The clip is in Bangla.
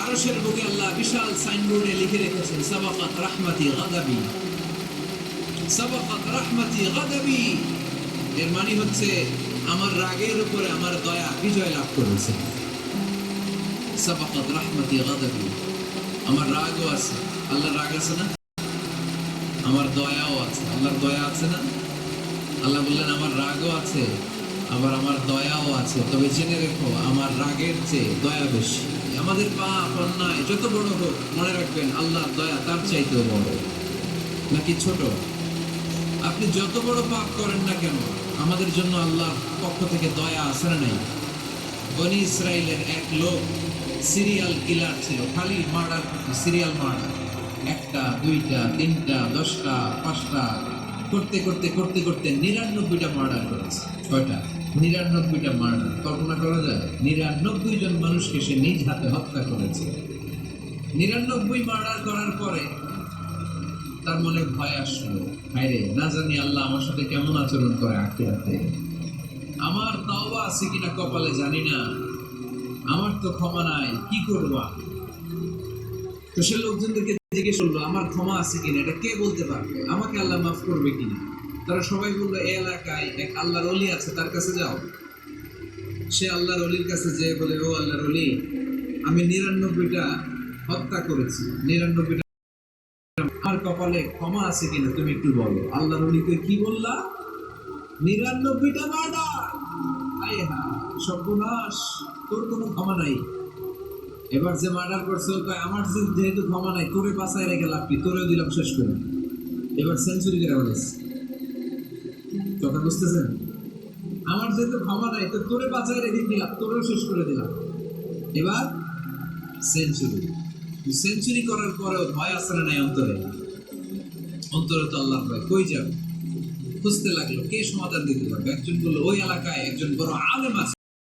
আরশের বুকে আল্লাহ বিশাল সাইনবোর্ডে লিখে রেখেছেন সাবাকাত রাহমাতি গাদাবি, সাবাকাত রাহমাতি গাদাবি। এর মানে হচ্ছে আমার রাগের উপরে আমার দয়া বিজয় লাভ করেছে। সাবাকাত রাহমাতি গাদাবি, আমার রাগও আছে, আল্লাহর রাগ আছে না, আমার দয়াও আছে, আল্লাহর দয়া আছে না। আল্লাহ বললেন আমার রাগও আছে আবার আমার দয়াও আছে, তবে জেনে রেখো আমার রাগের চেয়ে দয়া বেশি। আমাদের পাপ অন্যায় যত বড় হোক মনে রাখবেন আল্লাহর দয়া তার চাইতেও বড়। নাকি ছোট? আপনি যত বড় পাপ করেন না কেন আমাদের জন্য আল্লাহর পক্ষ থেকে দয়া আছে না নাই? বনি ইসরাইলের এক লোক সিরিয়াল কিলার ছিল, খালি মার্ডার করতো, সিরিয়াল মার্ডার, একটা দুইটা তিনটা 10টা 5টা করতে করতে করতে করতে 99টা মার্ডার করেছে। কয়টা? 99টা মার্ডার। কল্পনা করা যায়? 99 জন মানুষকে সে নিজ হাতে হত্যা করেছে। 99 মার্ডার করার পরে তার মনে ভয় আসলো, হায়রে না জানি আল্লাহ আমার সাথে কেমন আচরণ করে আখিরাতে, আমার তাওবা আছে কিনা কপালে জানি না, আমার তো ক্ষমা নাই, কি করবা? তো সে লোকজনদেরকে জিজ্ঞেস করলো আমার ক্ষমা আছে কিনা, এটা কে বলতে পারবে, আমাকে আল্লাহ মাফ করবে কিনা? তারা সবাই বললো এই এলাকায় এক আল্লাহর ওলি আছে, তার কাছে যাও। সে আল্লাহর ওলির কাছে যেয়ে বলে, ও আল্লাহর ওলি, আমি 99টা হত্যা করেছি, 99টা, আমার কপালে ক্ষমা আছে কিনা তুমি একটু বলো। আল্লাহর ওলিকে কি বললা? 99টা মার্ডার। আয় হা, সর্বনাশ, তোর কোনো ক্ষমা নাই। এবার যে মার্ডার করছে ও কয় আমার যেহেতু ক্ষমা নাই, তোরে বাঁচায় রেখে লাভ কি, তোরেও দিলাম শেষ করে। এবার সেঞ্চুরি করে বলেছে। কথা বুঝতেছেন? আমার যেহেতু ক্ষমা নাই তো তোরে বাঁচায় রেখে দিলাম, তোরেও শেষ করে দিলাম। এবার সেঞ্চুরি। সেঞ্চুরি করার পরেও ভয় আসে না নাই অন্তরে? অন্তরে তো আল্লাহর ভয়। কই যাবে? খুঁজতে লাগলো কে সমাধান দিতে পারবে। একজন বললো ওই এলাকায় একজন বড় আলেম আছে,